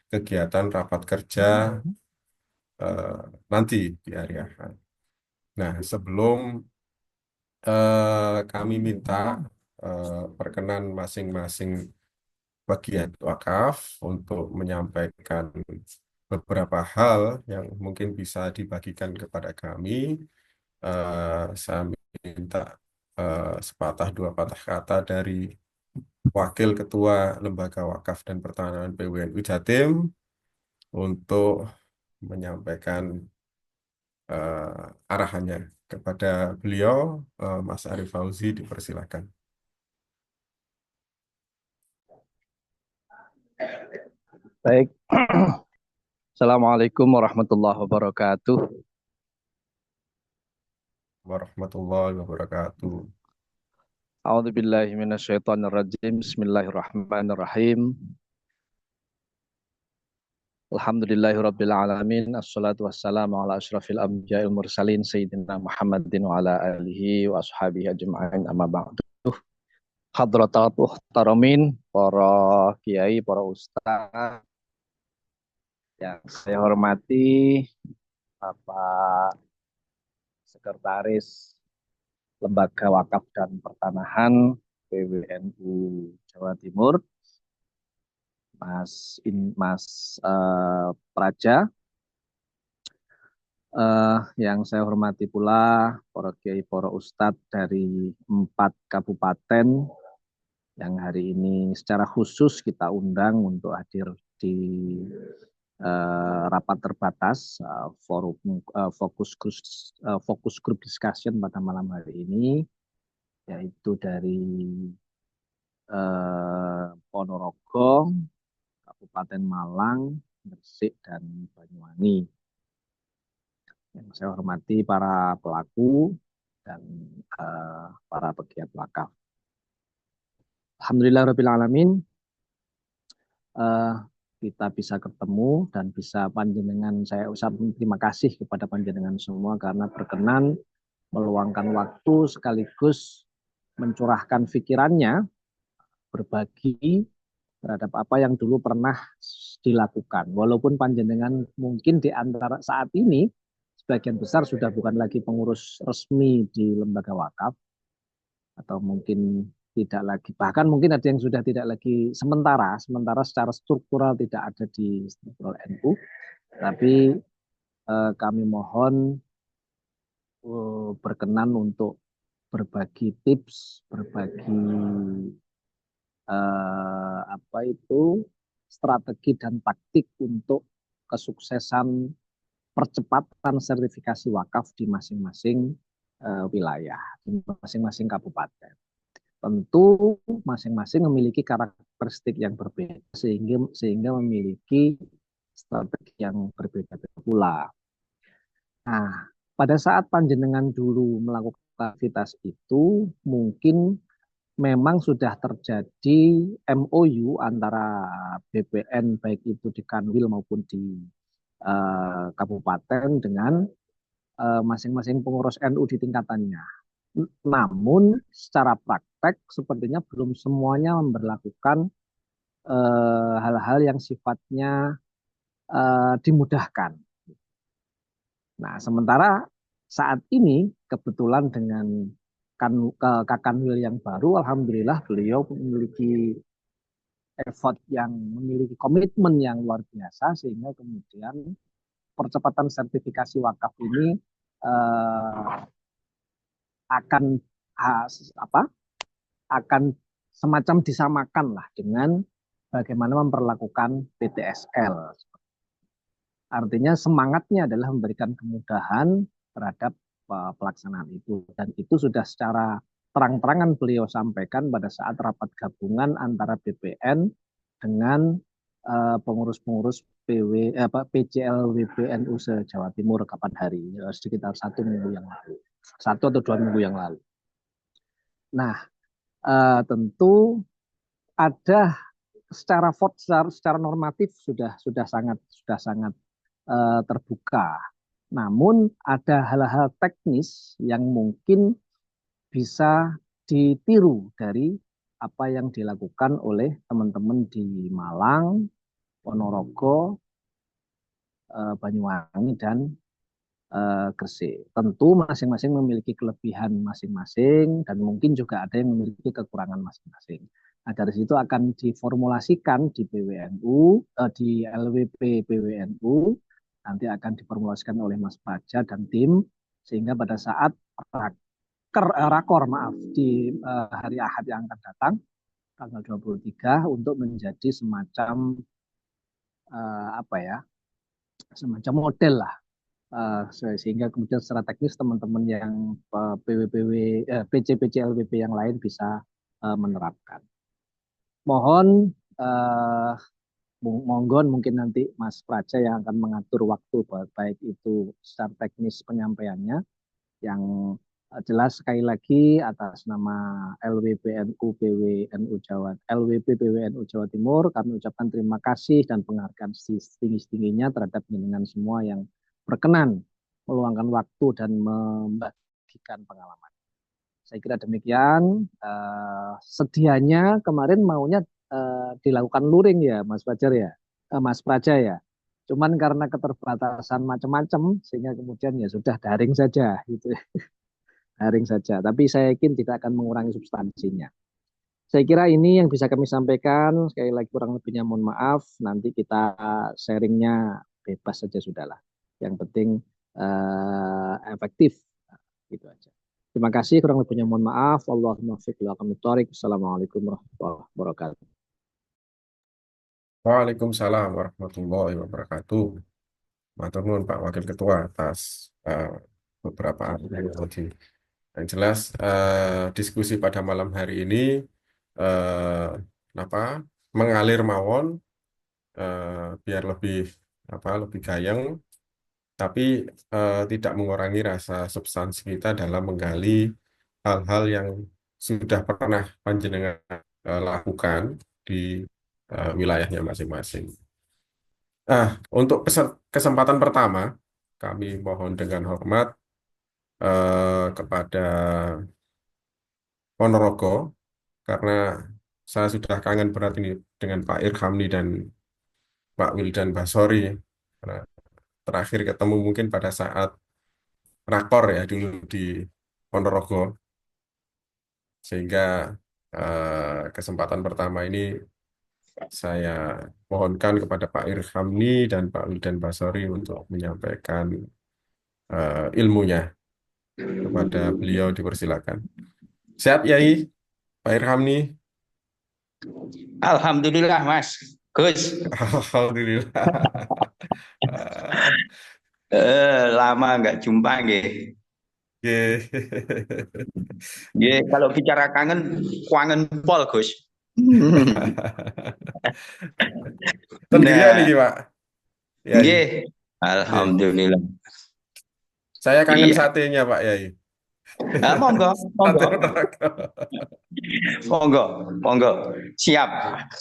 kegiatan rapat kerja eh, nanti di hari Ahad. Nah, sebelum kami minta perkenan masing-masing bagian wakaf untuk menyampaikan beberapa hal yang mungkin bisa dibagikan kepada kami. Saya minta sepatah dua patah kata dari Wakil Ketua Lembaga Wakaf dan Pertahanan PWNU Jatim untuk menyampaikan arahannya kepada beliau, Mas Arif Fauzi, dipersilakan. Baik, Assalamualaikum warahmatullahi wabarakatuh. Warahmatullahi wabarakatuh. A'udzubillahi minasyaitonirrajim. Bismillahirrahmanirrahim. Alhamdulillahirabbil alamin. Assalatu wassalamu ala asyrafil anbiya'il mursalin sayyidina Muhammadin wa ala alihi wa ashabihi ajma'in amma ba'du. Hadratul muhtaramin, para kiai, para ustaz yang saya hormati, Bapak Sekretaris Lembaga Wakaf dan Pertanahan PWNU Jawa Timur, Mas Praja, yang saya hormati pula para kiai, para ustadz dari 4 kabupaten yang hari ini secara khusus kita undang untuk hadir di rapat terbatas forum fokus group discussion pada malam hari ini, yaitu dari Ponorogo, Kabupaten Malang, Gresik, dan Banyuwangi. Yang saya hormati para pelaku dan para pegiat wakaf. Alhamdulillahirrahmanirrahim, kita bisa ketemu dan bisa panjenengan, saya ucapkan terima kasih kepada panjenengan semua karena berkenan meluangkan waktu sekaligus mencurahkan pikirannya, berbagi terhadap apa yang dulu pernah dilakukan. Walaupun panjenengan mungkin di antara saat ini sebagian besar sudah bukan lagi pengurus resmi di lembaga wakaf, atau mungkin tidak lagi, bahkan mungkin ada yang sudah tidak lagi sementara secara struktural tidak ada di struktural NU, tapi kami mohon berkenan untuk berbagi tips, berbagi apa itu strategi dan taktik untuk kesuksesan percepatan sertifikasi wakaf di masing-masing wilayah, di masing-masing kabupaten. Tentu masing-masing memiliki karakteristik yang berbeda sehingga memiliki strategi yang berbeda pula. Nah, pada saat panjenengan dulu melakukan aktivitas itu, mungkin memang sudah terjadi MOU antara BPN baik itu di Kanwil maupun di kabupaten dengan masing-masing pengurus NU di tingkatannya. Namun secara praktek sepertinya belum semuanya memberlakukan hal-hal yang sifatnya dimudahkan. Nah, sementara saat ini kebetulan dengan Kak Kanwil yang baru, alhamdulillah beliau memiliki effort yang memiliki komitmen yang luar biasa sehingga kemudian percepatan sertifikasi wakaf ini eh, akan apa akan semacam disamakan lah dengan bagaimana memperlakukan PTSL. Artinya semangatnya adalah memberikan kemudahan terhadap pelaksanaan itu. Dan itu sudah secara terang-terangan beliau sampaikan pada saat rapat gabungan antara BPN dengan pengurus-pengurus PCL WPNU se-Jawa Timur kapan hari, sekitar 1 minggu yang lalu. 1 atau 2 minggu yang lalu. Nah, tentu ada secara normatif sudah sangat terbuka. Namun ada hal-hal teknis yang mungkin bisa ditiru dari apa yang dilakukan oleh teman-teman di Malang, Ponorogo, Banyuwangi, dan Gresik. Tentu masing-masing memiliki kelebihan masing-masing dan mungkin juga ada yang memiliki kekurangan masing-masing. Nah, dari situ akan diformulasikan di PWNU, di LWP PWNU, nanti akan diformulasikan oleh Mas Praja dan tim, sehingga pada saat rakor di hari Ahad yang akan datang, tanggal 23, untuk menjadi semacam apa ya, semacam model lah. Sehingga kemudian secara teknis teman-teman yang PC LWP yang lain bisa menerapkan. Mohon monggon mungkin nanti Mas Praja yang akan mengatur waktu, baik itu secara teknis penyampaiannya, yang jelas sekali lagi atas nama LWP PWNU Jawa Timur, kami ucapkan terima kasih dan penghargaan setinggi-tingginya terhadap jenengan semua yang berkenan meluangkan waktu dan membagikan pengalaman. Saya kira demikian. Sedianya kemarin maunya dilakukan luring ya, Mas Fajar ya, Mas Praja ya. Cuman karena keterbatasan macam-macam, sehingga kemudian ya sudah daring saja, gitu. Daring saja. Tapi saya yakin tidak akan mengurangi substansinya. Saya kira ini yang bisa kami sampaikan. Sekali lagi kurang lebihnya mohon maaf. Nanti kita sharingnya bebas saja sudahlah. Yang penting efektif. Gitu aja. Terima kasih, kurang lebihnya mohon maaf. Allahumma fiqh wa aqimit. Assalamualaikum warahmatullahi wabarakatuh. Waalaikumsalam warahmatullahi wabarakatuh. Matur nuwun Pak Wakil Ketua atas beberapa tadi. Yang jelas diskusi pada malam hari ini apa mengalir mawon biar lebih gayeng, tapi tidak mengurangi rasa substansi kita dalam menggali hal-hal yang sudah pernah panjenengan lakukan di wilayahnya masing-masing. Untuk kesempatan pertama, kami mohon dengan hormat kepada Ponorogo, karena saya sudah kangen berat ini dengan Pak Irhamni dan Pak Wildan Basori. Karena terakhir ketemu mungkin pada saat rakor ya dulu di Ponorogo. Sehingga kesempatan pertama ini saya mohonkan kepada Pak Irhamni dan Pak Wildan Basori untuk menyampaikan ilmunya. Kepada beliau dipersilakan. Siap, Yai, Pak Irhamni. Alhamdulillah, Mas Gus. Alhamdulillah. Lama nggak jumpa, nggih. Nggih, kalau bicara kangen, kangen pol, Gus. Tenggirian Nah, nih, Pak. Yai. nggih. Alhamdulillah. Saya kangen Iya. satenya, Pak Yai. Monggo, Sate monggo, neraka. monggo, monggo. Siap. Monggo,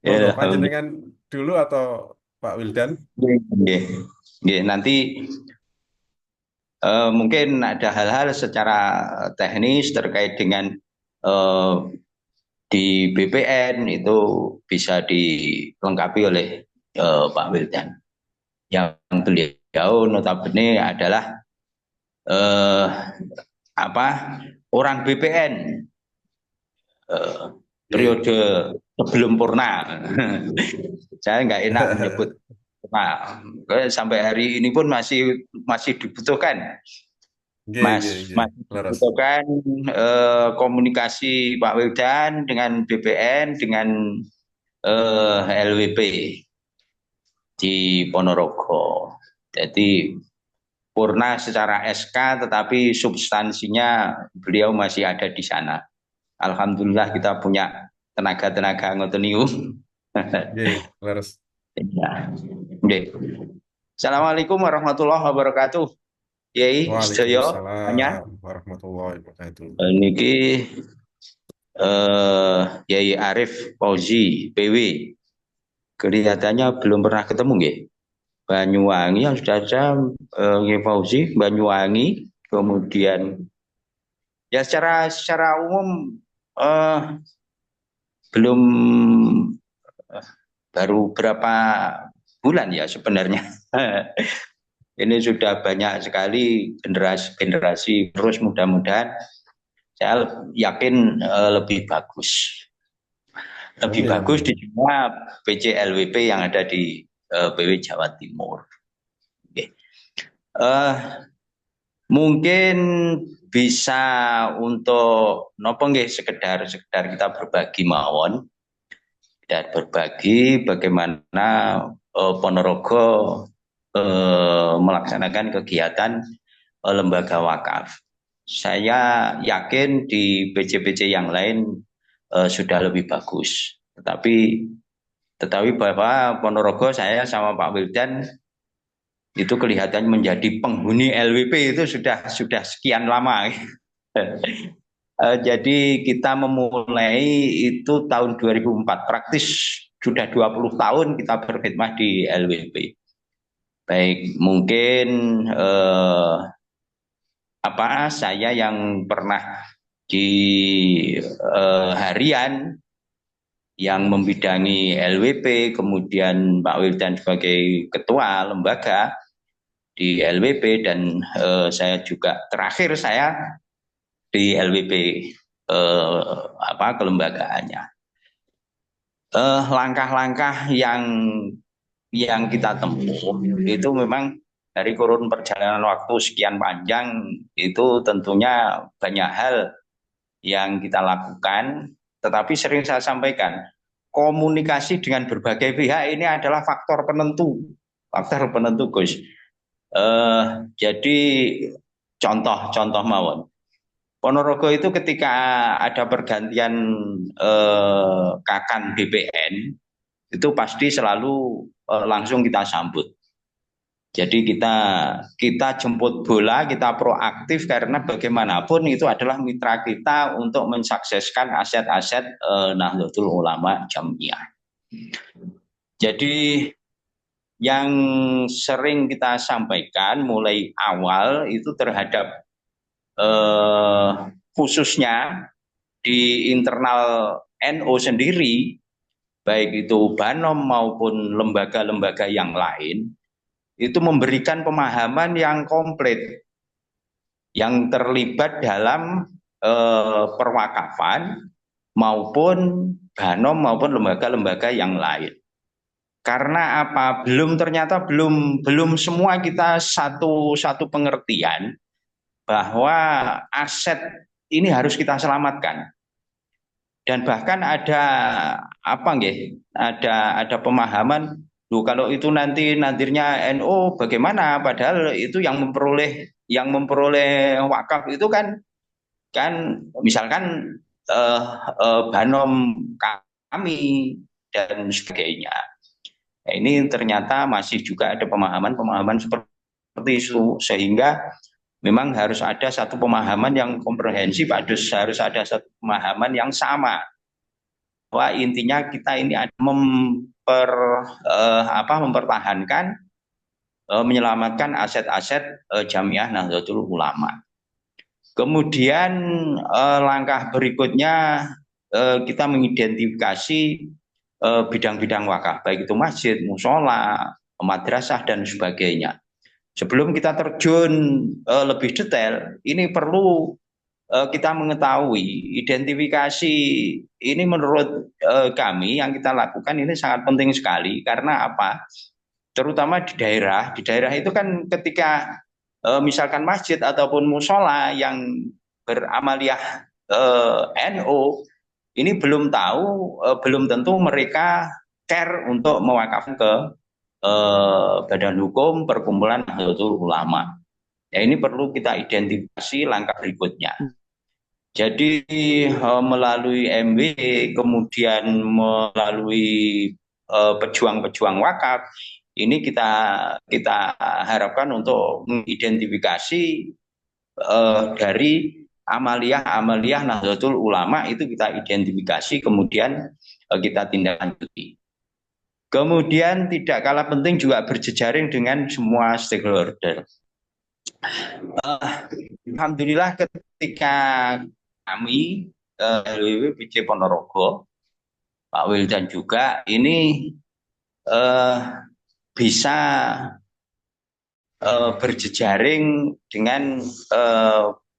Alhamdulillah. panjenengan dulu atau Pak Wildan? Nggih. Nggih, nanti mungkin ada hal-hal secara teknis terkait dengan di BPN itu bisa dilengkapi oleh Pak Wildan. Yang beliau notabene adalah orang BPN periode sebelum Purna. Saya nggak enak menyebut. Nah, sampai hari ini pun masih dibutuhkan. Masih dibutuhkan komunikasi Pak Wildan dengan BPN, dengan LWP di Ponorogo. Jadi Purna secara SK, tetapi substansinya beliau masih ada di sana. Alhamdulillah kita punya tenaga-tenaga ngoten niku. Assalamualaikum warahmatullahi wabarakatuh. Yai, Waalaikumsalam warahmatullahi wabarakatuh. Niki Yai Arif Fauzi PW. Kelihatannya belum pernah ketemu nggih. Banyuwangi yang sudah ada Yai Fauzi, Banyuwangi, kemudian ya secara umum belum baru berapa bulan ya sebenarnya. Ini sudah banyak sekali generasi-generasi, terus mudah-mudahan saya yakin lebih bagus. Lebih Amin, bagus di amin. semua PCLWP yang ada di PW Jawa Timur. Oke. Eh, Mungkin bisa untuk nopo nggih sekedar kita berbagi mawon dan berbagi bagaimana Ponorogo melaksanakan kegiatan lembaga wakaf. Saya yakin di PJ-PJ yang lain sudah lebih bagus. Tetapi bahwa Ponorogo saya sama Pak Wildan itu kelihatan menjadi penghuni LWP itu sudah sekian lama. Jadi kita memulai itu tahun 2004, praktis sudah 20 tahun kita berkhidmat di LWP. Baik, mungkin saya yang pernah di harian yang membidangi LWP, kemudian Pak Wildan sebagai ketua lembaga di LWP, dan saya juga terakhir saya di LWP kelembagaannya. Langkah-langkah yang kita tempuh itu memang dari kurun perjalanan waktu sekian panjang itu tentunya banyak hal yang kita lakukan, tetapi sering saya sampaikan komunikasi dengan berbagai pihak ini adalah faktor penentu Gus. Jadi contoh mawon. Ponorogo itu ketika ada pergantian Kakan BPN itu pasti selalu langsung kita sambut. Jadi kita jemput bola, kita proaktif karena bagaimanapun itu adalah mitra kita untuk mensukseskan aset-aset Nahdlatul Ulama Jamiah. Jadi yang sering kita sampaikan mulai awal itu terhadap khususnya di internal NU sendiri, baik itu Banom maupun lembaga-lembaga yang lain, itu memberikan pemahaman yang komplit, yang terlibat dalam perwakafan maupun Banom maupun lembaga-lembaga yang lain. Karena apa? Ternyata belum semua kita satu pengertian bahwa aset ini harus kita selamatkan. Dan bahkan ada ada pemahaman, kalau itu nantinya NU bagaimana? Padahal itu yang memperoleh wakaf itu kan misalkan Banom kami dan sebagainya. Nah, ini ternyata masih juga ada pemahaman seperti itu, sehingga memang harus ada satu pemahaman yang komprehensif, harus ada satu pemahaman yang sama. Bahwa intinya kita ini ada mempertahankan, menyelamatkan aset-aset Jamiah Nahdlatul Ulama. Kemudian langkah berikutnya kita mengidentifikasi bidang-bidang wakaf, baik itu masjid, musola, madrasah dan sebagainya. Sebelum kita terjun lebih detail, ini perlu kita mengetahui identifikasi ini menurut kami yang kita lakukan ini sangat penting sekali. Karena apa? Terutama di daerah itu kan ketika misalkan masjid ataupun musola yang beramaliah NU ini belum tahu, belum tentu mereka care untuk mewakafkan ke Badan Hukum Perkumpulan Nahdlatul Ulama. Ya, ini perlu kita identifikasi langkah berikutnya. Jadi melalui MW, kemudian melalui pejuang-pejuang wakaf, ini kita harapkan untuk mengidentifikasi dari amaliyah Nahdlatul Ulama itu kita identifikasi, kemudian kita tindak lanjuti. Kemudian tidak kalah penting juga berjejaring dengan semua stakeholder. Alhamdulillah ketika kami LWW PJ Ponorogo Pak Wildan juga ini eh, bisa berjejaring dengan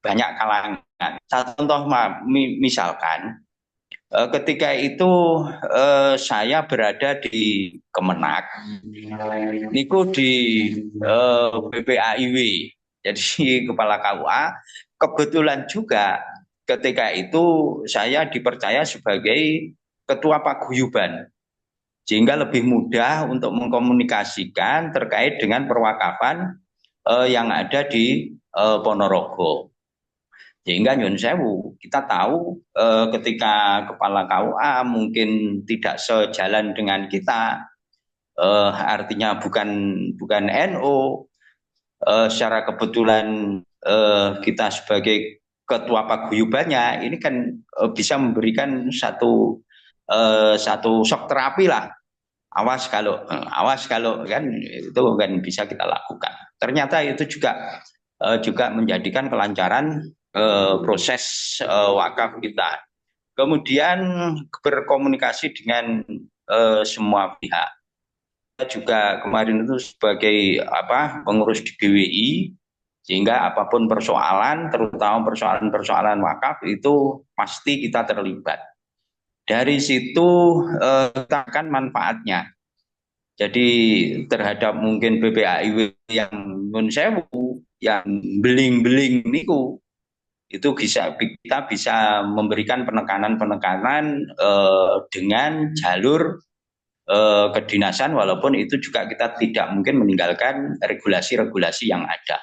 banyak kalangan. Satu contoh misalkan ketika itu saya berada di Kemenak, niku di BPAIW, jadi kepala KUA. Kebetulan juga ketika itu saya dipercaya sebagai ketua paguyuban, sehingga lebih mudah untuk mengkomunikasikan terkait dengan perwakafan yang ada di Ponorogo. Sehingga nyun sewu, kita tahu ketika kepala KUA mungkin tidak sejalan dengan kita, artinya bukan NU, secara kebetulan kita sebagai ketua paguyubannya, ini kan bisa memberikan satu shock terapi lah. Awas kalau kan itu kan bisa kita lakukan. Ternyata itu juga menjadikan kelancaran proses wakaf kita. Kemudian berkomunikasi dengan semua pihak. Juga kemarin itu sebagai pengurus di BWI, sehingga apapun persoalan, terutama persoalan-persoalan wakaf itu pasti kita terlibat. Dari situ kita akan manfaatnya. Jadi terhadap mungkin BPAIW yang nun sewu, yang beling-beling niku, itu kita bisa memberikan penekanan dengan jalur kedinasan, walaupun itu juga kita tidak mungkin meninggalkan regulasi-regulasi yang ada.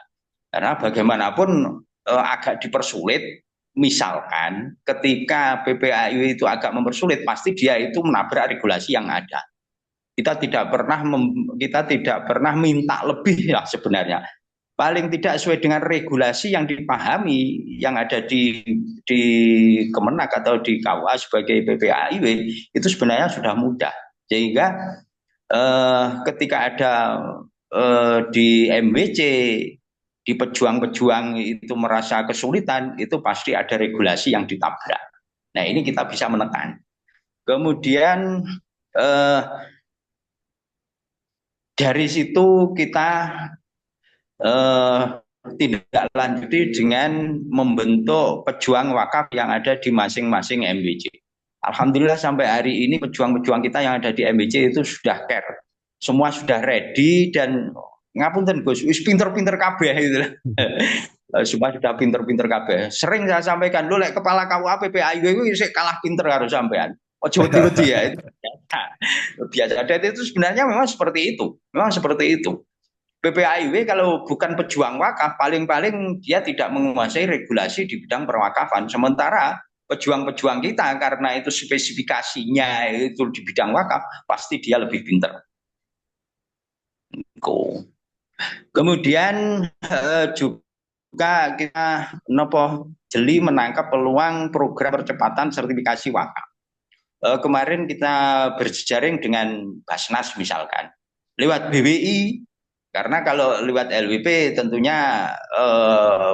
Karena bagaimanapun agak dipersulit, misalkan ketika BPAIW itu agak mempersulit, pasti dia itu menabrak regulasi yang ada. Kita tidak pernah minta lebih lah sebenarnya. Paling tidak sesuai dengan regulasi yang dipahami yang ada di Kemenak atau di KUA sebagai BPAIW, itu sebenarnya sudah mudah. Sehingga ketika ada di MWC, di pejuang-pejuang itu merasa kesulitan, itu pasti ada regulasi yang ditabrak. Nah, ini kita bisa menekan. Kemudian dari situ kita tindak lanjuti dengan membentuk pejuang wakaf yang ada di masing-masing MWC. Alhamdulillah sampai hari ini pejuang-pejuang kita yang ada di MWC itu sudah care. Semua sudah ready dan ngapunten Gus, wis pinter-pinter kabeh gitu. Semua sudah pinter-pinter kabeh. Sering saya sampaikan, lu lek kepala KUA PPAIW itu kalah pinter harus sampean. Ojo wedi-wedi ya. Itu biasa. Dan itu sebenarnya memang seperti itu. Memang seperti itu. BPAIW kalau bukan pejuang wakaf, paling-paling dia tidak menguasai regulasi di bidang perwakafan. Sementara pejuang-pejuang kita, karena itu spesifikasinya itu di bidang wakaf, pasti dia lebih pinter. Kemudian juga kita jeli menangkap peluang program percepatan sertifikasi wakaf. Kemarin kita berjejaring dengan Basnas misalkan, lewat BWI. Karena kalau lewat LWP tentunya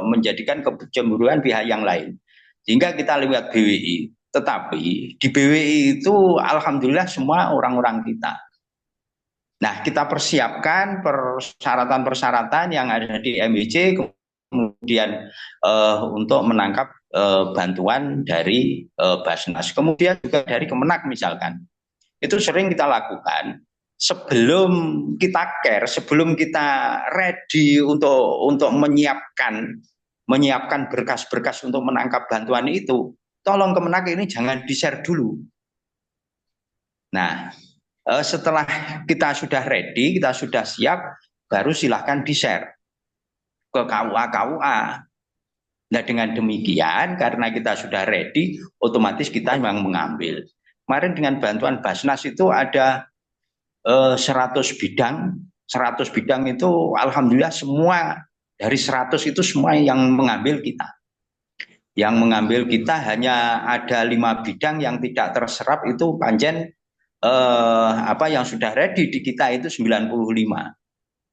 menjadikan kecemburuan pihak yang lain. Sehingga kita lewat BWI. Tetapi di BWI itu alhamdulillah semua orang-orang kita. Nah, kita persiapkan persyaratan-persyaratan yang ada di MWC, kemudian untuk menangkap bantuan dari Basnas. Kemudian juga dari Kemenak misalkan. Itu sering kita lakukan. Sebelum kita care, sebelum kita ready untuk menyiapkan berkas-berkas untuk menangkap bantuan itu, tolong Kemenak ini jangan di-share dulu. Nah, setelah kita sudah ready, kita sudah siap, baru silahkan di-share ke KUA. Nah, dengan demikian, karena kita sudah ready, otomatis kita memang mengambil. Kemarin dengan bantuan Basnas itu ada 100 bidang itu alhamdulillah semua dari 100 itu semua yang mengambil kita. Yang mengambil kita hanya ada 5 bidang yang tidak terserap, itu panjen yang sudah ready di kita itu 95.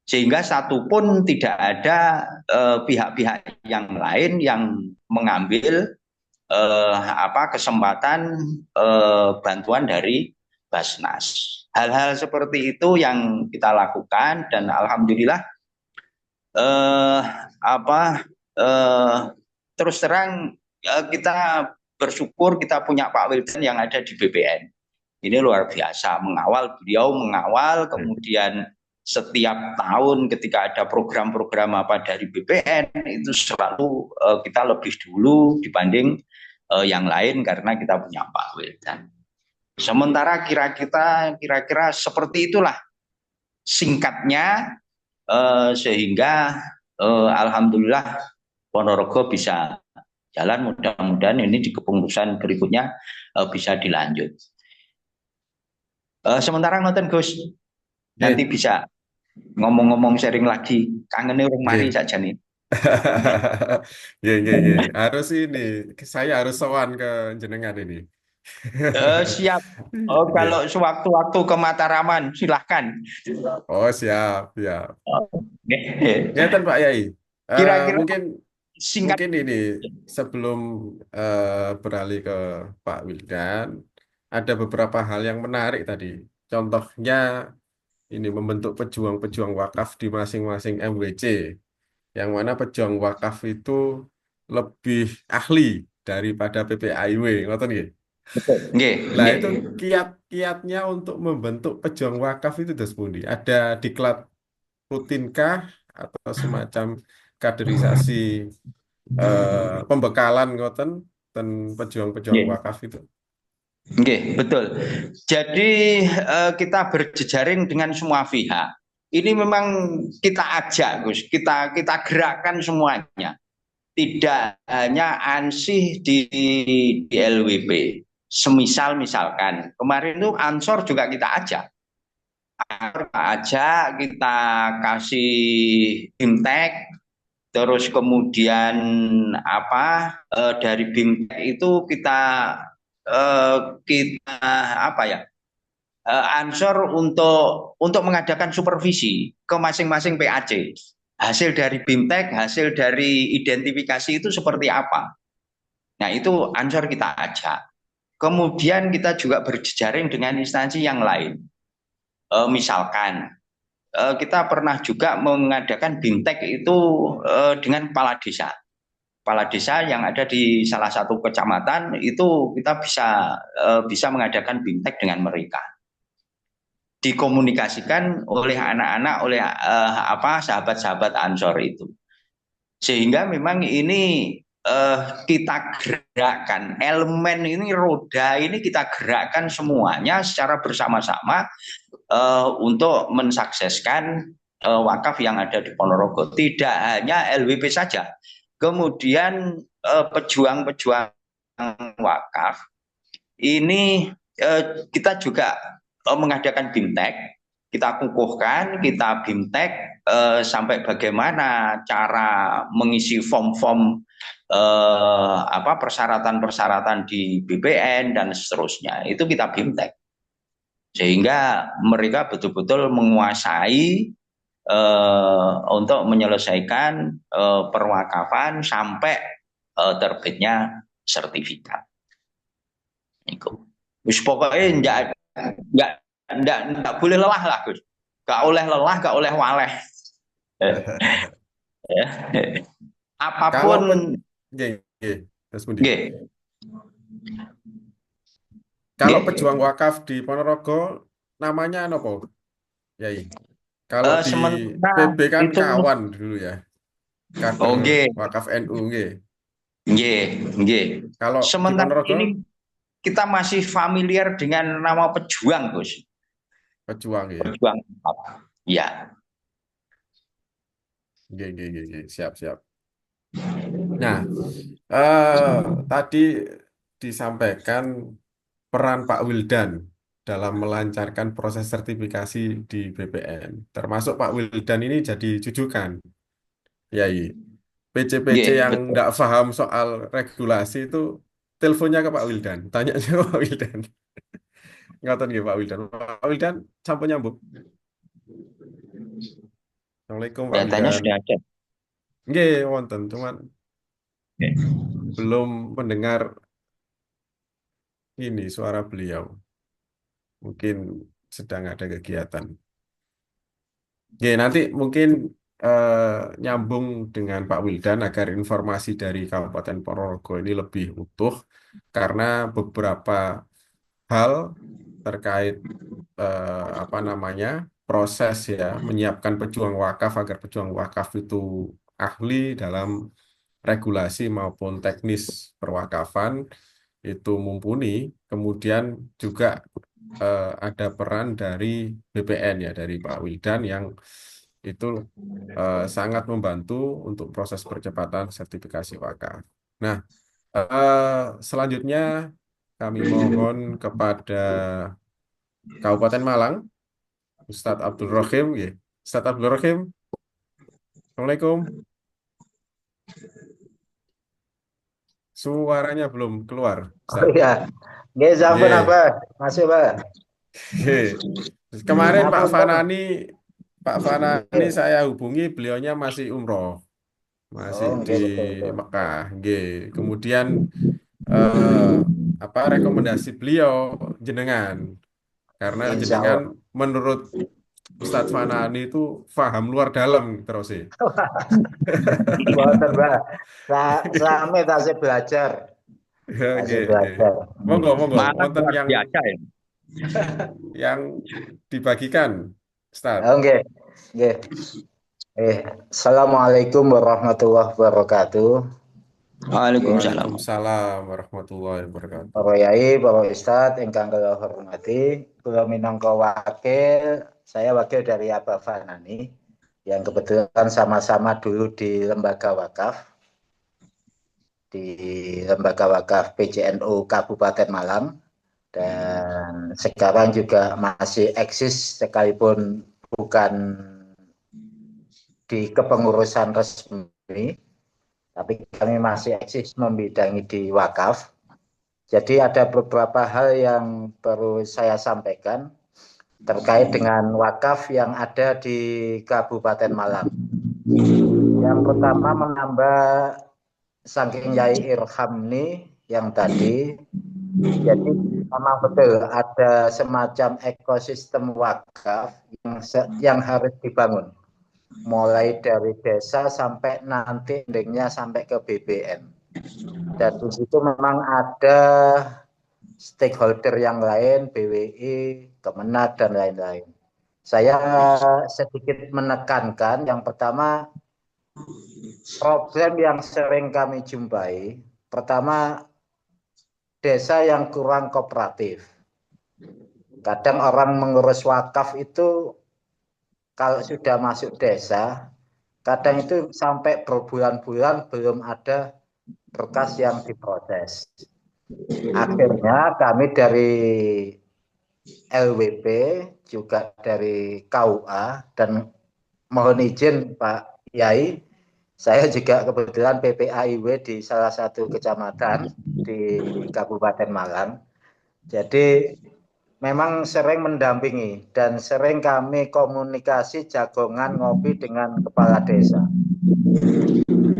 Sehingga satu pun tidak ada pihak-pihak yang lain yang mengambil kesempatan bantuan dari Basnas. Hal-hal seperti itu yang kita lakukan dan alhamdulillah eh, apa eh, terus terang kita bersyukur kita punya Pak Wildan yang ada di BPN. Ini luar biasa, beliau mengawal, kemudian setiap tahun ketika ada program-program apa dari BPN itu selalu kita lebih dulu dibanding yang lain karena kita punya Pak Wildan. Sementara kira-kira seperti itulah singkatnya sehingga alhamdulillah Ponorogo bisa jalan, mudah-mudahan ini di kepengurusan berikutnya bisa dilanjut. Sementara nonton Gus, nanti Nggih. bisa ngomong-ngomong sharing lagi. Kangen orang mari Nggih. saja nih. Nggih, nggih, nggih. Harus ini, saya harus sowan ke jenengan ini. Siap. Oh, Nggih. kalau sewaktu-waktu ke Mataraman, silahkan. Oh, siap, siap. Oke. Ngeten Pak Yai. Kira-kira Mungkin singkat. mungkin ini sebelum beralih ke Pak Wildan, ada beberapa hal yang menarik tadi. Contohnya ini membentuk pejuang-pejuang wakaf di masing-masing MWC, yang mana pejuang wakaf itu lebih ahli daripada PPAIW, ngoten nggih? Nggih, Lah nggih. itu kiat-kiatnya untuk membentuk pejuang wakaf itu terus pundi? Ada diklat rutinkah atau semacam kaderisasi pembekalan ngoten dan pejuang-pejuang Nggih. wakaf itu? Nggih, betul. Jadi kita berjejaring dengan semua pihak. Ini memang kita ajak, Gus. Kita gerakkan semuanya. Tidak hanya ansih di LWP. Misalkan kemarin itu Ansor juga kita ajak. Kita kasih BIMTEK, terus kemudian dari BIMTEK itu kita apa ya ansor untuk mengadakan supervisi ke masing-masing PAC. Hasil dari BIMTEK, hasil dari identifikasi itu seperti apa. Nah itu ansor kita ajak. Kemudian kita juga berjejaring dengan instansi yang lain. Misalkan kita pernah juga mengadakan BIMTEK itu dengan kepala desa. Kepala desa yang ada di salah satu kecamatan itu kita bisa mengadakan BIMTEK dengan mereka. Dikomunikasikan oleh anak-anak, oleh sahabat-sahabat Ansor itu. Sehingga memang ini kita gerakkan elemen ini, roda ini kita gerakkan semuanya secara bersama-sama untuk mensukseskan wakaf yang ada di Ponorogo. Tidak hanya LWP saja. Kemudian pejuang-pejuang wakaf ini kita juga mengadakan BIMTEK, kita kukuhkan, kita BIMTEK sampai bagaimana cara mengisi form-form persyaratan-persyaratan di BPN dan seterusnya. Itu kita BIMTEK. Sehingga mereka betul-betul menguasai untuk menyelesaikan perwakafan sampai terbitnya sertifikat. Itu. Pokoknya enggak boleh lelah lah, Gus. Enggak oleh lelah, enggak oleh waleh. Kalau Apapun. nggih, nggih, terus pundi? Nggih. Kalau Nggih. pejuang wakaf di Ponorogo namanya apa, Yai? Kalau di Sementara PB kan itu kawan dulu ya, kader nggih. wakaf NU nggih. Nggih, nggih. Kalau di Sementara Ponorogo ini kita masih familiar dengan nama pejuang, Gus. pejuang ya. Pejuang. Ya. Nggih, nggih, nggih, nggih. Siap, siap. Nah, tadi disampaikan peran Pak Wildan dalam melancarkan proses sertifikasi di BPN. Termasuk Pak Wildan ini jadi jujukan. Yai, PC-PC Nggih, yang betul. nggak paham soal regulasi itu teleponnya ke Pak Wildan, tanyanya ke Pak Wildan. Ngatain nggih Pak Wildan. Pak Wildan sampun nyambung. Assalamualaikum Pak Datanya Wildan. sudah ada. Nggih, wonten, cuman Nggih. belum mendengar ini suara beliau. Mungkin sedang ada kegiatan. Oke, nanti mungkin nyambung dengan Pak Wildan agar informasi dari Kabupaten Ponorogo ini lebih utuh karena beberapa hal terkait apa namanya proses ya menyiapkan pejuang wakaf agar pejuang wakaf itu ahli dalam regulasi maupun teknis perwakafan itu mumpuni. Kemudian juga ada peran dari BPN ya dari Pak Wildan yang itu sangat membantu untuk proses percepatan sertifikasi wakaf. Nah, selanjutnya kami mohon kepada Kabupaten Malang, Ustadz Abdul Rohim, ya. Ustadz Abdul Rohim, Assalamualaikum. Suaranya belum keluar, Oh Ustadz. iya, nggih sampun Ye. apa? Masih, Pak. Ye. Kemarin Ngapunten. Pak Fanani Nggih. saya hubungi, beliaunya masih umroh, masih Oh, di nggih betul betul. Mekah. Ye. Kemudian eh, apa rekomendasi beliau jenengan, karena Insya jenengan Allah. menurut Ustadz Fanani itu paham luar dalam terus sih. Mboten, Pak. Sami tasih belajar. Oke, Tasih oke. belajar. Monggo, Malah wonten luar biasa ya. yang dibagikan, Ustadz. Oh, nggih. Nggih. Assalamualaikum warahmatullahi wabarakatuh. Nggih. Waalaikumsalam. Waalaikumsalam warahmatullahi wabarakatuh. Para yai, para ustadz ingkang kula hormati, kula minangka wakil, saya wakil dari Abah Fanani yang kebetulan sama-sama dulu di lembaga wakaf di Lembaga Wakaf PJNU Kabupaten Malang dan sekarang juga masih eksis sekalipun bukan di kepengurusan resmi, tapi kami masih eksis membidangi di wakaf. Jadi ada beberapa hal yang perlu saya sampaikan terkait dengan wakaf yang ada di Kabupaten Malang. Yang pertama menambah saking Yai Irhamni yang tadi, jadi memang betul ada semacam ekosistem wakaf yang harus dibangun, mulai dari desa sampai nanti endingnya sampai ke BBN. Dan di situ memang ada stakeholder yang lain, BWI, Kemenag dan lain-lain. Saya sedikit menekankan yang pertama problem yang sering kami jumpai, pertama desa yang kurang kooperatif. Kadang orang mengurus wakaf itu kalau sudah masuk desa, kadang itu sampai berbulan-bulan belum ada berkas yang diproses. Akhirnya kami dari LWP juga dari KUA dan mohon izin Pak Yai, saya juga kebetulan PPAIW di salah satu kecamatan di Kabupaten Malang. Jadi memang sering mendampingi dan sering kami komunikasi jagongan ngopi dengan kepala desa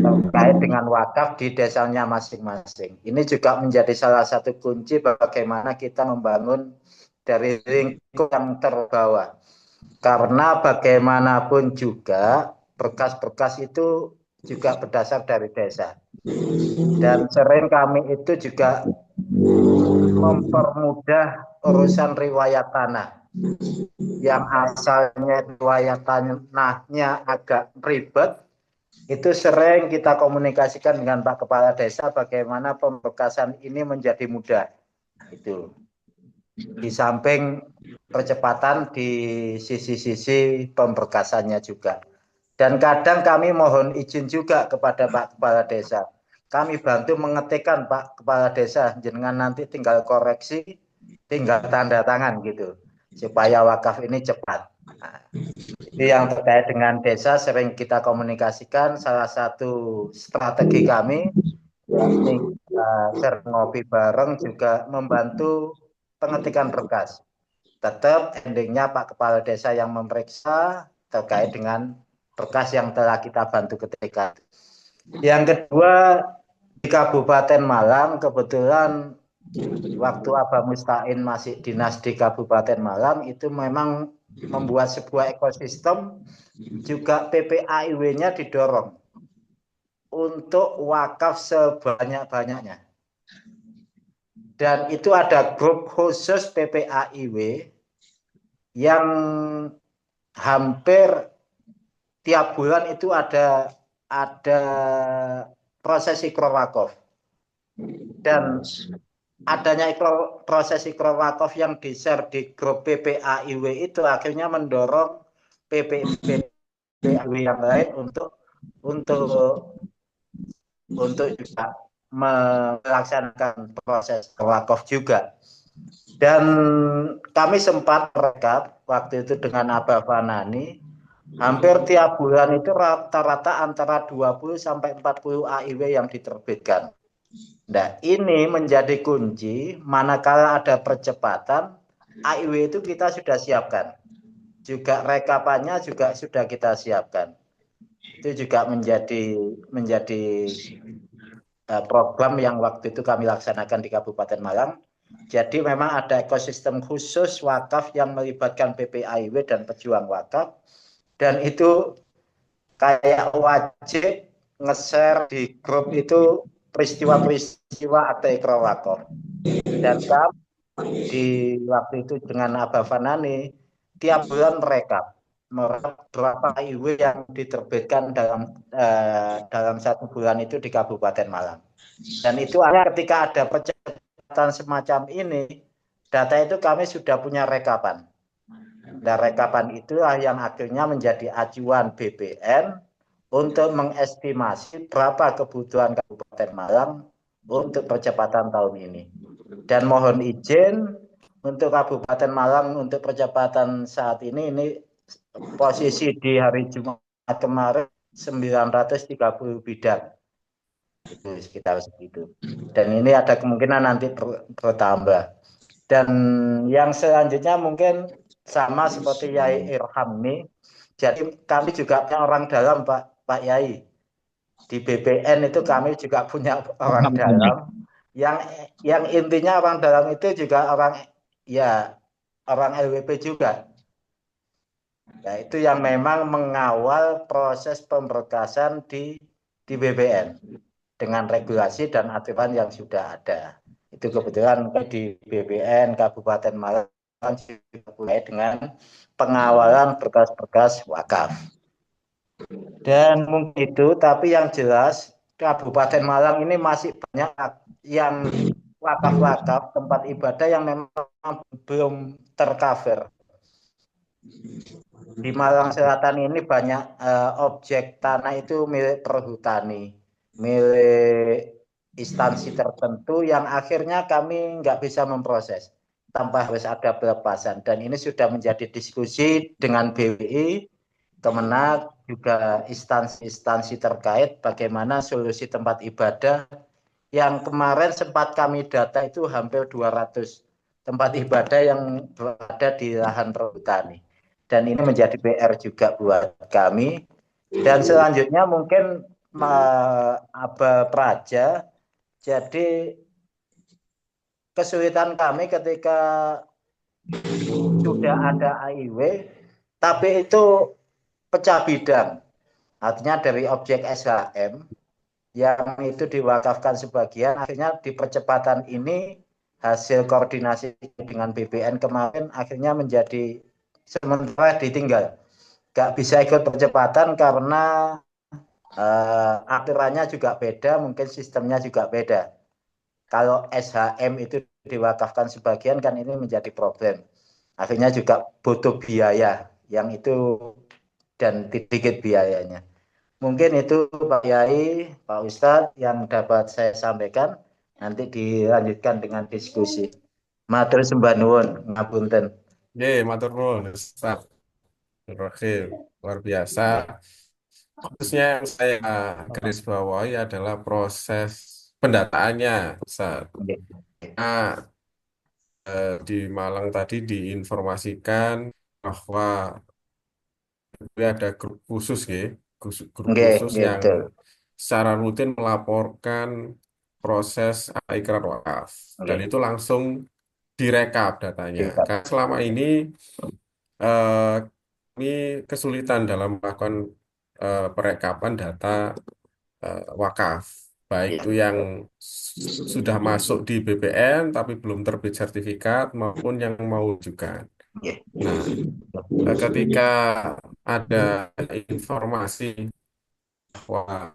terkait dengan wakaf di desanya masing-masing. Ini juga menjadi salah satu kunci bagaimana kita membangun dari lingkup yang terbawah. Karena bagaimanapun juga berkas-berkas itu juga berdasar dari desa. Dan sering kami itu juga mempermudah urusan riwayat tanah. Yang asalnya riwayat tanahnya agak ribet, itu sering kita komunikasikan dengan Pak Kepala Desa bagaimana pemberkasan ini menjadi mudah. Itu. Di samping percepatan di sisi-sisi pemberkasannya juga. Dan kadang kami mohon izin juga kepada Pak Kepala Desa. Kami bantu mengetikkan Pak Kepala Desa, jangan nanti tinggal koreksi, tinggal tanda tangan gitu, supaya wakaf ini cepat. Nah, itu yang terkait dengan desa sering kita komunikasikan. Salah satu strategi kami yakni sering ngopi bareng juga membantu pengetikan berkas. Tetap endingnya Pak Kepala Desa yang memeriksa terkait dengan berkas yang telah kita bantu ketika. Yang kedua, di Kabupaten Malang kebetulan waktu Abah Mustain masih dinas di Kabupaten Malang itu memang membuat sebuah ekosistem, juga PPAIW-nya didorong untuk wakaf sebanyak-banyaknya. Dan itu ada grup khusus PPAIW yang hampir tiap bulan itu ada proses ikrar wakaf. Dan adanya proses ikrar wakaf yang di-share di grup PPAIW itu akhirnya mendorong PPAIW yang lain untuk juga melaksanakan proses wakaf juga. Dan kami sempat rekap waktu itu dengan Abah Fanani, hampir tiap bulan itu rata-rata antara 20 sampai 40 AIW yang diterbitkan. Nah, ini menjadi kunci manakala ada percepatan, AIW itu kita sudah siapkan. Juga rekapannya juga sudah kita siapkan. Itu juga menjadi program yang waktu itu kami laksanakan di Kabupaten Malang. Jadi memang ada ekosistem khusus wakaf yang melibatkan PPAIW dan pejuang wakaf. Dan itu kayak wajib nge-share di grup itu peristiwa-peristiwa akte ikrar wakaf. Dan kami di waktu itu dengan Abah Fanani tiap bulan merekap berapa IW yang diterbitkan dalam satu bulan itu di Kabupaten Malang. Dan itu ketika ada percepatan semacam ini, data itu kami sudah punya rekapan. Dan rekapan itulah yang akhirnya menjadi acuan BPN untuk mengestimasi berapa kebutuhan Kabupaten Malang untuk percepatan tahun ini. Dan mohon izin untuk Kabupaten Malang untuk percepatan saat ini posisi di hari Jumat kemarin 930 bidang. Itu sekitar segitu. Dan ini ada kemungkinan nanti bertambah. Dan yang selanjutnya mungkin sama seperti Yai Irham nih. Jadi kami juga punya orang dalam Pak Yai. Di BPN itu kami juga punya orang dalam. Yang intinya orang dalam itu juga orang LWP juga. Ya, itu yang memang mengawal proses pemberkasan di BPN dengan regulasi dan aturan yang sudah ada. Itu kebetulan di BPN Kabupaten Malang mulai dengan pengawalan berkas-berkas wakaf. Dan mungkin itu, tapi yang jelas Kabupaten Malang ini masih banyak yang wakaf-wakaf tempat ibadah yang memang belum tercover. Di Malang Selatan ini banyak objek tanah itu milik perhutani, milik instansi tertentu yang akhirnya kami nggak bisa memproses tanpa harus ada pelepasan. Dan ini sudah menjadi diskusi dengan BWI, Kemenak, juga instansi-instansi terkait bagaimana solusi tempat ibadah yang kemarin sempat kami data itu hampir 200 tempat ibadah yang berada di lahan perhutani. Dan ini menjadi PR juga buat kami. Dan selanjutnya mungkin Aba Praja, jadi kesulitan kami ketika sudah ada AIW, tapi itu pecah bidang. Artinya dari objek SHM yang itu diwakafkan sebagian, akhirnya di percepatan ini hasil koordinasi dengan BPN kemarin akhirnya menjadi sementara ditinggal. Gak bisa ikut percepatan karena aturannya juga beda, mungkin sistemnya juga beda. Kalau SHM itu diwakafkan sebagian kan ini menjadi problem. Akhirnya juga butuh biaya yang itu dan sedikit biayanya. Mungkin itu Pak Yai, Pak Ustadz yang dapat saya sampaikan. Nanti dilanjutkan dengan diskusi. Matur sembah nuwun, ngapunten. Matur nuwun, Ustaz. Terakhir, luar biasa. Khususnya yang saya garis bawahi adalah proses pendataannya, Ustaz. Nah, di Malang tadi diinformasikan bahwa ada grup khusus ya, grup Nggih, khusus nggih yang betul. secara rutin melaporkan proses ikrar wakaf dan Oke. itu langsung direkap datanya. Sikat. Karena selama eh, ini kesulitan dalam melakukan perekapan data wakaf, baik itu yang sudah masuk di BPN tapi belum terbit sertifikat maupun yang mau juga. Oke. Nah, ketika ada informasi bahwa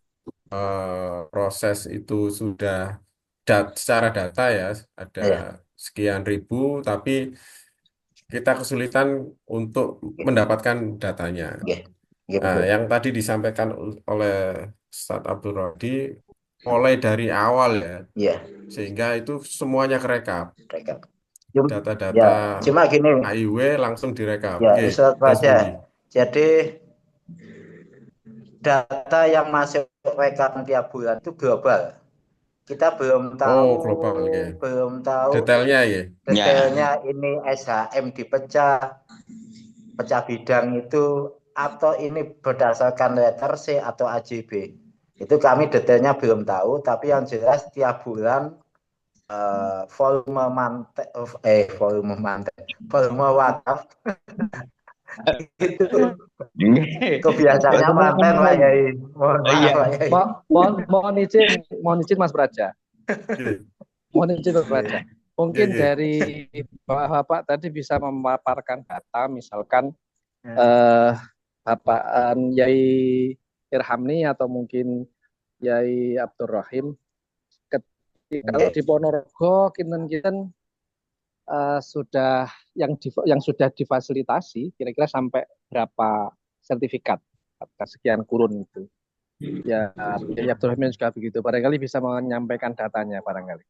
proses itu sudah secara data ya ada Ya. sekian ribu, tapi kita kesulitan untuk Oke. mendapatkan datanya. Oke. Oke, Nah, betul. yang tadi disampaikan oleh Ustadz Abdul Rodi, mulai dari awal ya, Iya, sehingga itu semuanya kerekap. rekap. Ya, Data-data cuma gini, AIW langsung direkap. ya Oke, Ustadz terus Raja. Bundi. Jadi data yang masuk rekapan tiap bulan itu global. Kita Oh, global. Oke. belum tahu Detailnya ya. Ya, detailnya ini SHM dipecah, pecah bidang itu atau ini berdasarkan letter C atau AJB. Itu kami detailnya belum tahu, tapi yang jelas tiap bulan volume wakaf itu kebiasaannya manten Pak Yai. Mohon maaf iya, Pak Yai. Mohon izin Mas Praja. Oke. Mohon izin Mas Praja. Oke, Mungkin oke. dari Bapak tadi bisa memaparkan data, misalkan Bapak Yai Irhamni atau mungkin Yai Abdul Rahim. Kalau di Ponorogo, kinten sudah yang sudah difasilitasi, kira-kira sampai berapa sertifikat atas sekian kurun itu? Ya, Yai Abdul Rahim juga begitu. Barangkali bisa menyampaikan datanya barangkali.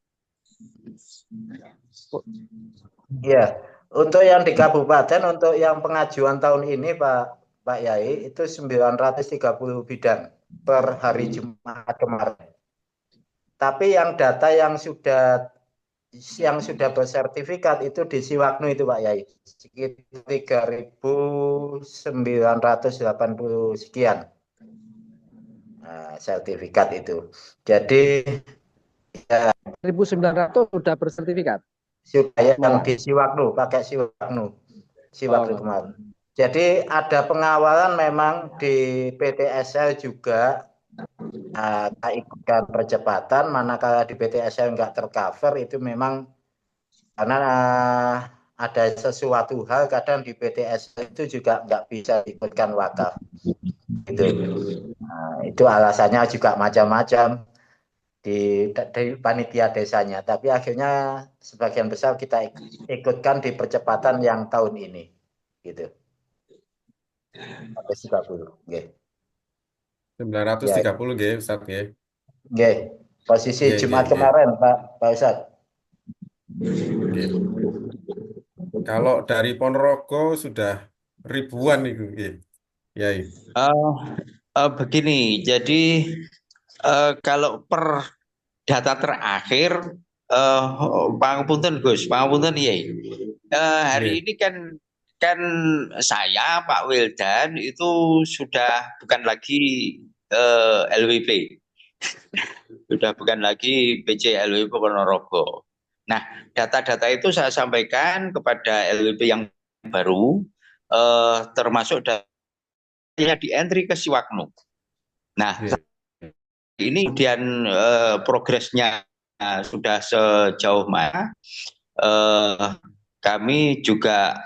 Iya, untuk yang di kabupaten, untuk yang pengajuan tahun ini Pak Yai, itu 930 bidang per hari Jumat kemarin. Tapi yang data yang sudah bersertifikat itu di Siwaknu itu Pak Yai, sekitar 3.980 sekian sertifikat itu. Jadi 1.900 sudah bersertifikat. sudah yang Semua. di Siwaknu, pakai Siwaknu Oh. kemarin. Jadi ada pengawalan memang di PTSL juga kita ikutkan percepatan, manakala di PTSL nggak tercover itu memang karena ada sesuatu hal kadang di PTSL itu juga nggak bisa ikutkan wakaf. Gitu. Itu alasannya juga macam-macam di panitia desanya, tapi akhirnya sebagian besar kita ikutkan di percepatan yang tahun ini gitu. 130. Nggih. 930 nggih, Ustaz nggih. Nggih. Posisi Nggih, nggih, Jumat nggih. kemarin Pak Ustaz. Nggih. Kalau dari Ponorogo sudah ribuan itu, nggih. Yai. begini, jadi kalau per data terakhir, pangapunten Gus, pangapunten iya. Hari Nggih. ini kan saya Pak Wildan itu sudah bukan lagi LWP, sudah bukan lagi PC LWP Ponorogo. Nah, data-data itu saya sampaikan kepada LWP yang baru, termasuk datanya di entry ke Siwaknu. Nah, Nggih. ini kemudian progresnya sudah sejauh mana? Kami juga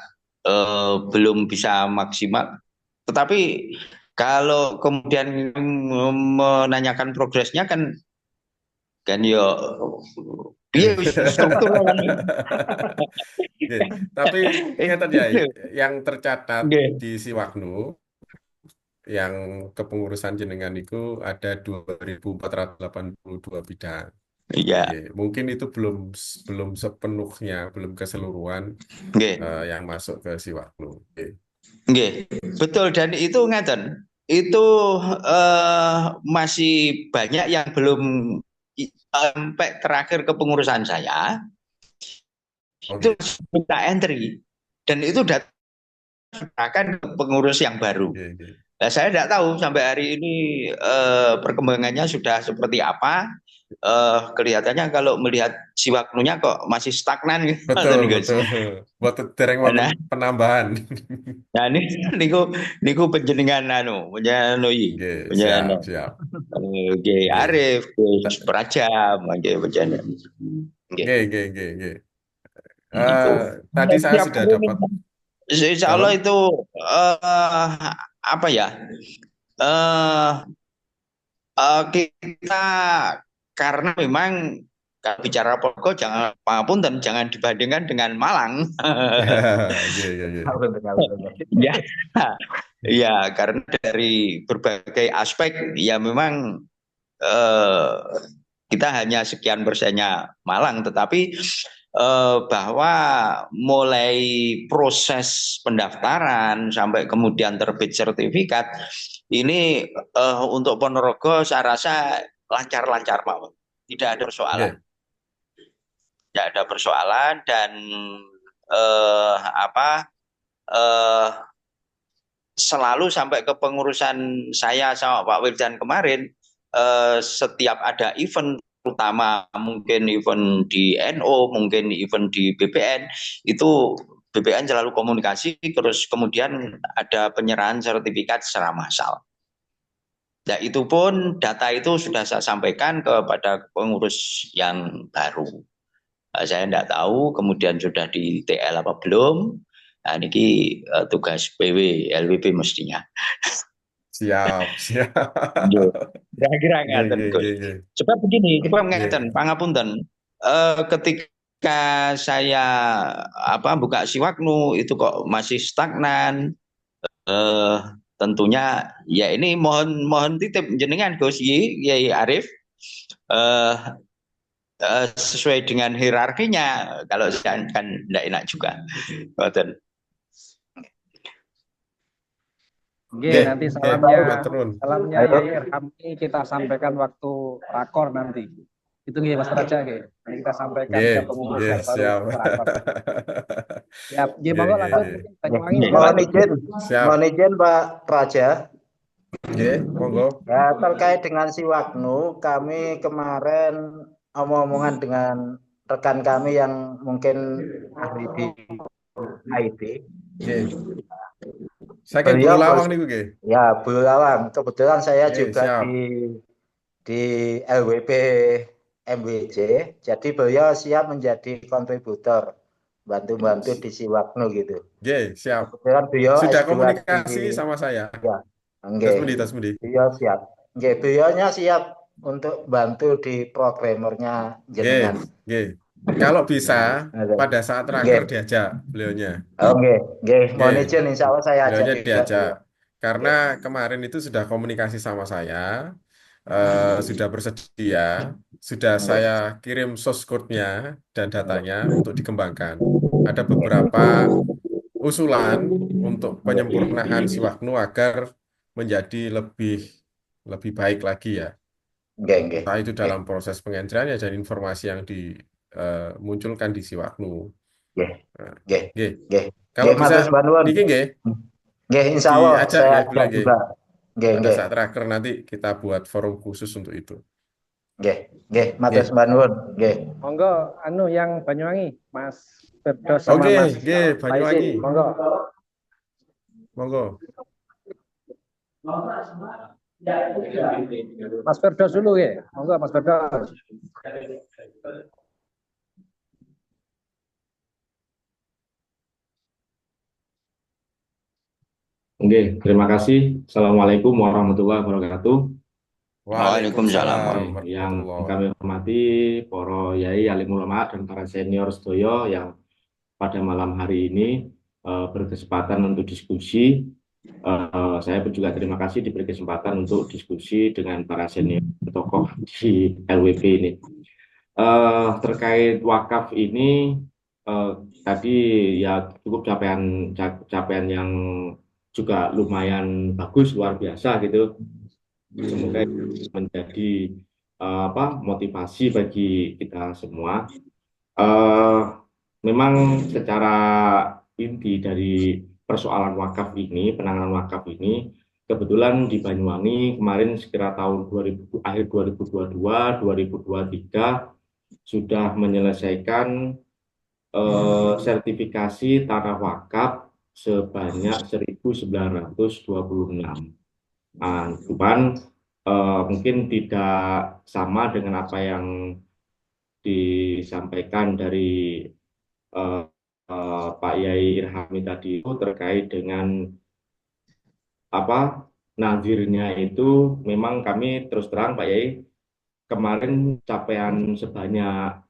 belum bisa maksimal. Tetapi kalau kemudian menanyakan progresnya kan ya struktur kan. Nggih. Tapi ngeten ya, yang tercatat Nggih. di Siwaknu yang kepengurusan jenengan itu ada 2.482 bidang. Iya. Nggih. Mungkin itu belum sepenuhnya, belum keseluruhan Nggih. yang masuk ke Siwaknu. Nggih. Nggih. Betul, dan itu ngeten. Itu masih banyak yang belum sampai terakhir kepengurusan saya. Itu minta entry dan itu data akan pengurus yang baru. Nah, saya tidak tahu sampai hari ini perkembangannya sudah seperti apa. kelihatannya kalau melihat si waktunya kok masih stagnan gitu. Betul, betul. Buat dereng wonten Nah, penambahan. nah ini niku niku panjenengan panjenengan Oke, siap, siap. Oke, Oke. Arif, Gus Praja, oke panjenengan. Oke, Oke, oke, oke, oke. niku. Tadi saya Tiap sudah dapat Insya Allah dalam. itu apa ya? eh kita karena memang kalau bicara pokok jangan apapun dan jangan dibandingkan dengan Malang. Oke, oke, oke. Ya, ya karena dari berbagai aspek ya memang eh, kita hanya sekian persennya Malang, tetapi bahwa mulai proses pendaftaran sampai kemudian terbit sertifikat ini untuk Ponorogo saya rasa lancar-lancar Pak, tidak ada persoalan, Oke. tidak ada persoalan dan apa eh, selalu sampai ke pengurusan saya sama Pak Wildan kemarin, setiap ada event, terutama mungkin event di NO, mungkin event di BPN, itu BPN selalu komunikasi, terus kemudian ada penyerahan sertifikat secara massal. Nah, itu pun data itu sudah saya sampaikan kepada pengurus yang baru. Saya tidak tahu kemudian sudah di TL apa belum. Nah, ini tugas PW, LWP mestinya. Siap, siap. Nggih. Kira-kira Oke, ngaten, oke, Gus. oke, oke. Sebab begini, sebab ngaten, Oke. pangapunten. Ketika saya buka Siwaknu itu kok masih stagnan. Eh, tentunya ya ini mohon mohon titip jenengan Gus Yai Arif, eh, sesuai dengan hierarkinya. Kalau saya kan tidak enak juga. Ngoten. Oke, Oke, nanti oke. salamnya Matur nuwun. salamnya Ayo. Yai Irham ini kita sampaikan waktu rakor nanti. Itu nggih Mas Raja nggih. Nanti kita sampaikan Oke, ke pengurus oke, yang baru siap. untuk rakor. Siap. Nggih, Oke, monggo oke, lanjut oke. mungkin Banyuwangi Nggih, monggo. Siap. Mohon izin Pak Praja. Oke, monggo. Ya, terkait dengan Siwaknu, kami kemarin omong-omongan dengan rekan kami yang mungkin ahli di IT. Oke. Saking Beliau Bululawang niku nggih. ya Bu Lawang, kebetulan saya Oke, juga siap. di LWP MWJ, jadi beliau siap menjadi kontributor, bantu-bantu di Siwaknu gitu. Oke, siap. Kebetulan beliau Sudah S2 komunikasi di sama saya. ya, Tas enggak. Budi, Tas Budi. Beliau siap. Enggak, beliaunya siap untuk bantu di programmernya Oke, jenengan. oke. Kalau bisa pada saat raker Enggak. diajak beliaunya. Oke, enggak. Mohon Oke. izin, insya Allah saya ajak Beliaunya juga beliau. diajak. Karena Oke. kemarin itu sudah komunikasi sama saya, sudah bersedia, sudah Oke. saya kirim source code-nya dan datanya untuk dikembangkan. Ada beberapa usulan untuk penyempurnaan Siwaknu agar menjadi lebih lebih baik lagi ya. Enggak, enggak. Entah itu dalam proses pengencerannya dan informasi yang dimunculkan di Siwaknu. Enggak. Nah, Oke, oke. oke, Kalau oke, bisa matur nuwun. niki nggih Oke, insya Allah diajak saya nggih beliau ajak nggih. juga. Oke, Pada oke, saat raker nanti kita buat forum khusus untuk itu. oke, oke, matur Oke. nuwun. Oke. Monggo yang Banyuwangi, Mas Firdaus sama Oke, Mas oke, Faizin. Banyuwangi. Monggo. Monggo. Mas Firdaus dulu ya. Monggo Mas Firdaus. Oke, terima kasih. Assalamualaikum warahmatullahi wabarakatuh. Waalaikumsalam. Waalaikumsalam Yang warahmatullahi. kami hormati para yai, alim ulama, dan para senior sedoyo yang pada malam hari ini berkesempatan untuk diskusi. Saya pun juga terima kasih diberi kesempatan untuk diskusi dengan para senior tokoh di LWP ini. Terkait wakaf ini, tadi ya cukup capaian yang juga lumayan bagus, luar biasa gitu. Semoga menjadi motivasi bagi kita semua. Memang secara inti dari persoalan wakaf ini, penanganan wakaf ini kebetulan di Banyuwangi kemarin sekira tahun 2000, akhir 2022, 2023 sudah menyelesaikan sertifikasi tanah wakaf sebanyak 1926. Nah, cuman mungkin tidak sama dengan apa yang disampaikan dari eh, Pak Yai Irhami tadi itu terkait dengan apa nadirnya itu. Memang kami terus terang Pak Yai, kemarin capaian sebanyak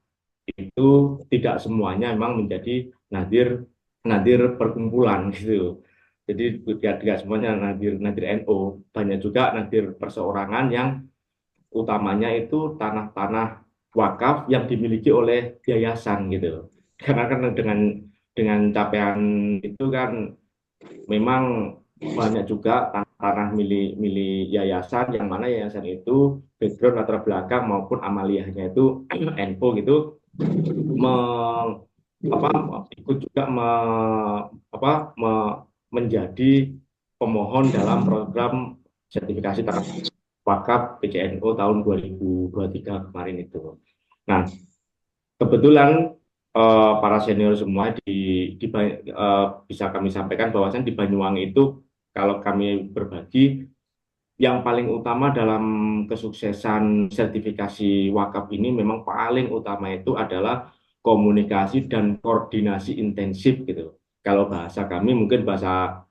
itu tidak semuanya memang menjadi nadir nadir perkumpulan gitu. Jadi tidak semuanya nadir nadir NU, banyak juga nadir perseorangan yang utamanya itu tanah-tanah wakaf yang dimiliki oleh yayasan gitu. Karena kan dengan capaian itu kan memang banyak juga tanah milik milik yayasan, yang mana yayasan itu background latar belakang maupun amaliyahnya itu NU gitu, me, apa ikut juga apa, menjadi pemohon dalam program sertifikasi tanah wakaf PCNU tahun 2023 kemarin itu. Nah, kebetulan para senior semua bisa kami sampaikan bahwasan di Banyuwangi itu kalau kami berbagi, yang paling utama dalam kesuksesan sertifikasi wakaf ini memang paling utama itu adalah komunikasi dan koordinasi intensif gitu. Kalau bahasa kami mungkin bahasa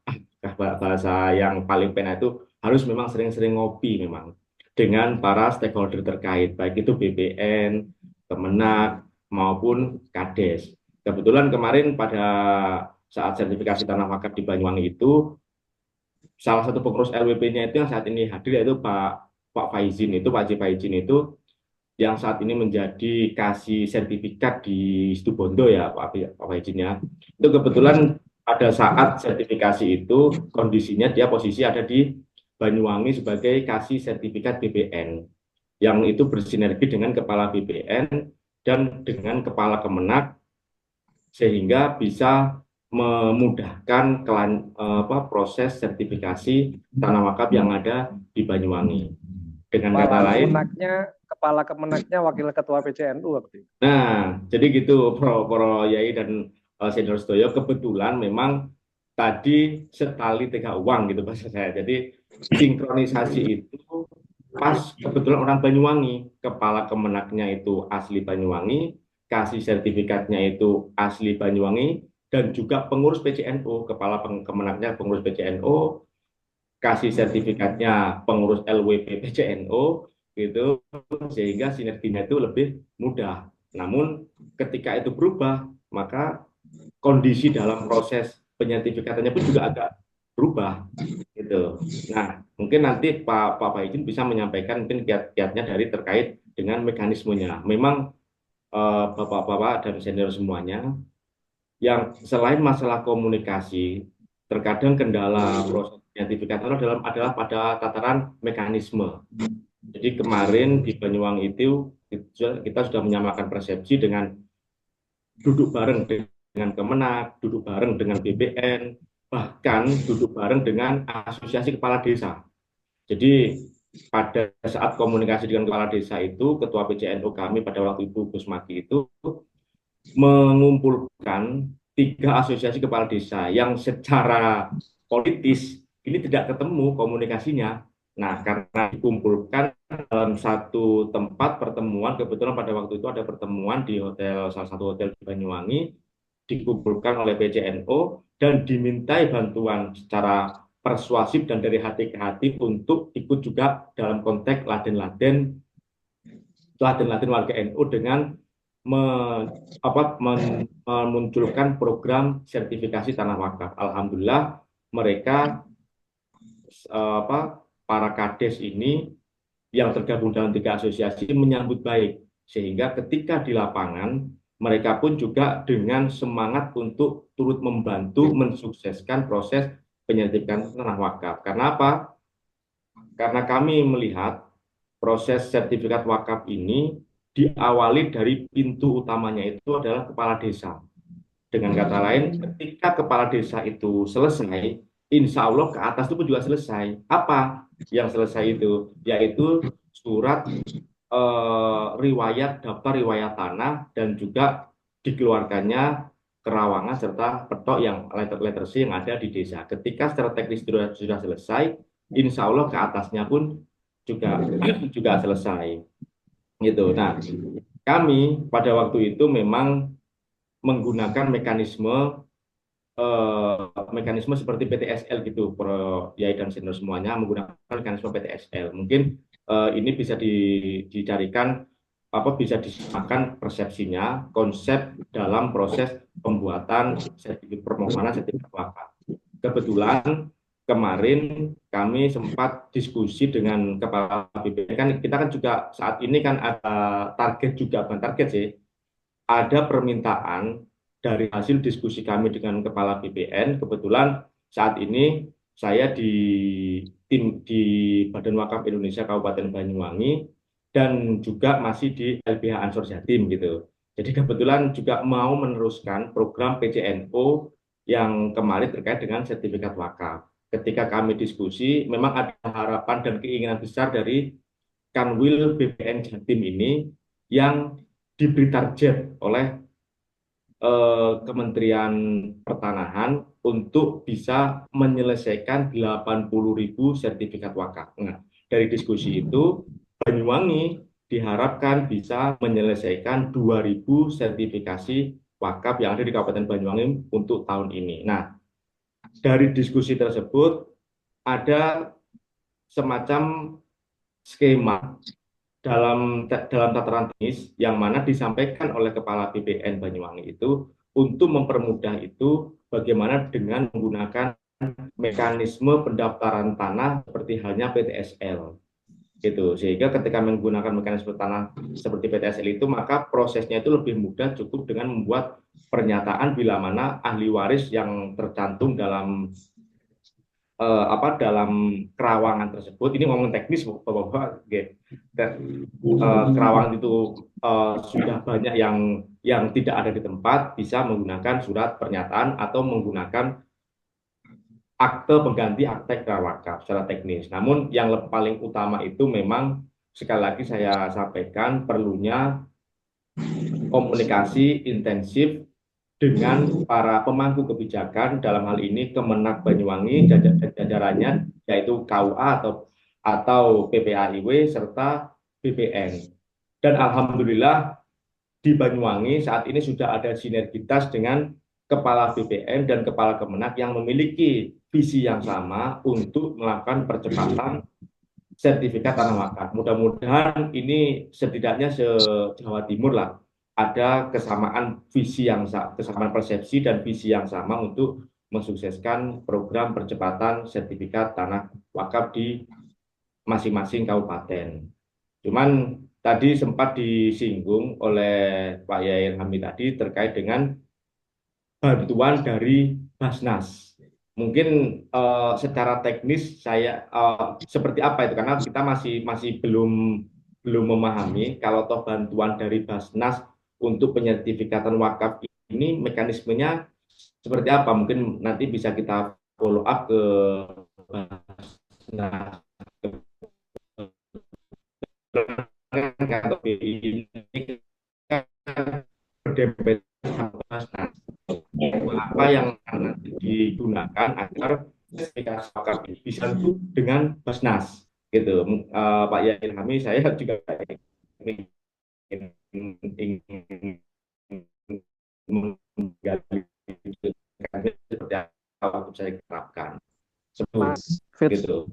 yang paling pena itu harus memang sering-sering ngopi memang dengan para stakeholder terkait, baik itu BPN, Kemenak maupun Kades. Kebetulan kemarin pada saat sertifikasi tanah wakaf di Banyuwangi itu, salah satu pengurus LWP-nya itu yang saat ini hadir yaitu Pak Faizin, itu Pak Haji Faizin itu yang saat ini menjadi kasih sertifikat di Situbondo ya Pak Faizin ya. Itu kebetulan pada saat sertifikasi itu kondisinya dia posisi ada di Banyuwangi sebagai kasih sertifikat BPN, yang itu bersinergi dengan kepala BPN dan dengan kepala Kemenak sehingga bisa memudahkan proses sertifikasi tanah wakaf yang ada di Banyuwangi. Dengan kata lain, kepala Kemenaknya wakil ketua PCNU waktu itu. Nah, jadi gitu Pro Yai dan senior Stoyo, kebetulan memang tadi setali tiga uang gitu bahasa saya. Jadi sinkronisasi itu pas kebetulan orang Banyuwangi, kepala Kemenaknya itu asli Banyuwangi, kasih sertifikatnya itu asli Banyuwangi, dan juga pengurus PCNU, kepala Kemenaknya pengurus PCNU, kasih sertifikatnya pengurus LWP PCNU gitu, sehingga sinerginya itu lebih mudah. Namun ketika itu berubah, maka kondisi dalam proses penyertifikatannya pun juga agak berubah gitu. Nah, mungkin nanti Pak Faizin bisa menyampaikan mungkin kiat-kiatnya dari terkait dengan mekanismenya. Memang Bapak-bapak dan senior semuanya, yang selain masalah komunikasi, terkadang kendala proses penyertifikatan adalah pada tataran mekanisme. Jadi kemarin di Banyuwangi itu kita sudah menyamakan persepsi dengan duduk bareng dengan Kemenak, duduk bareng dengan BPN, bahkan duduk bareng dengan asosiasi kepala desa. Jadi pada saat komunikasi dengan kepala desa itu, ketua PCNU kami pada waktu itu Gus Maki itu mengumpulkan 3 asosiasi kepala desa yang secara politis ini tidak ketemu komunikasinya. Nah, karena dikumpulkan dalam satu tempat pertemuan, kebetulan pada waktu itu ada pertemuan di salah satu hotel di Banyuwangi, dikumpulkan oleh PCNU dan dimintai bantuan secara persuasif dan dari hati ke hati untuk ikut juga dalam konteks laden-laden warga NU dengan memunculkan program sertifikasi tanah wakaf. Alhamdulillah mereka para kades ini yang tergabung dalam 3 asosiasi menyambut baik, sehingga ketika di lapangan mereka pun juga dengan semangat untuk turut membantu mensukseskan proses penyertifikasi tanah wakaf. Karena apa? Karena kami melihat proses sertifikat wakaf ini diawali dari pintu utamanya itu adalah kepala desa. Dengan kata lain, ketika kepala desa itu selesai, insya Allah ke atas itu pun juga selesai. Apa yang selesai itu? Yaitu surat riwayat daftar riwayat tanah dan juga dikeluarkannya kerawangan serta petok yang letter C yang ada di desa. Ketika secara teknis sudah selesai, insya Allah ke atasnya pun juga juga selesai. Gitu. Nah, kami pada waktu itu memang menggunakan mekanisme seperti PTSL gitu, Pro Yai dan Senior semuanya menggunakan mekanisme PTSL. Mungkin ini bisa dicarikan apa bisa disamakan persepsinya konsep dalam proses pembuatan sertifikat permohonan sertifikat wakaf. Kebetulan kemarin kami sempat diskusi dengan kepala BPN, kan kita kan juga saat ini kan ada target juga, bukan target sih, ada permintaan dari hasil diskusi kami dengan Kepala BPN. Kebetulan saat ini saya di Badan Wakaf Indonesia Kabupaten Banyuwangi dan juga masih di LBH Ansor Jatim gitu. Jadi kebetulan juga mau meneruskan program PCNO yang kemarin terkait dengan sertifikat wakaf. Ketika kami diskusi, memang ada harapan dan keinginan besar dari Kanwil BPN Jatim ini yang diberi target oleh Kementerian Pertanahan untuk bisa menyelesaikan 80.000 sertifikat wakaf. Nah, dari diskusi itu, Banyuwangi diharapkan bisa menyelesaikan 2.000 sertifikasi wakaf yang ada di Kabupaten Banyuwangi untuk tahun ini. Nah, dari diskusi tersebut ada semacam skema dalam tataran teknis yang mana disampaikan oleh Kepala BPN Banyuwangi itu untuk mempermudah itu bagaimana dengan menggunakan mekanisme pendaftaran tanah seperti halnya PTSL gitu, sehingga ketika menggunakan mekanisme tanah seperti PTSL itu maka prosesnya itu lebih mudah, cukup dengan membuat pernyataan bila mana ahli waris yang tercantum dalam dalam kerawangan tersebut. Ini ngomong teknis Bapak-bapak, kerawangan itu sudah banyak yang tidak ada di tempat, bisa menggunakan surat pernyataan atau menggunakan akte pengganti akte wakaf secara teknis. Namun yang paling utama itu memang sekali lagi saya sampaikan perlunya komunikasi intensif dengan para pemangku kebijakan, dalam hal ini Kemenak Banyuwangi jajarannya, yaitu KUA atau PPAIW serta BPN. Dan alhamdulillah di Banyuwangi saat ini sudah ada sinergitas dengan Kepala BPN dan Kepala Kemenak yang memiliki visi yang sama untuk melakukan percepatan sertifikat tanah wakaf. Mudah-mudahan ini setidaknya se-Jawa Timur lah ada kesamaan visi kesamaan persepsi dan visi yang sama untuk mensukseskan program percepatan sertifikat tanah wakaf di masing-masing kabupaten. Cuman tadi sempat disinggung oleh Pak Yayan Hamid tadi terkait dengan bantuan dari Basnas. Mungkin secara teknis saya seperti apa itu, karena kita masih belum memahami kalau toh bantuan dari Basnas untuk penyertifikatan wakaf ini mekanismenya seperti apa. Mungkin nanti bisa kita follow up ke Basnas atau BI ini kan berdempet sama Basnas. Apa yang nanti digunakan agar sertifikat wakaf ini bisa dengan Basnas gitu. Pak Yain Hami, saya juga ingin menggali seperti apa untuk saya terapkan Mas Fitz, gitu.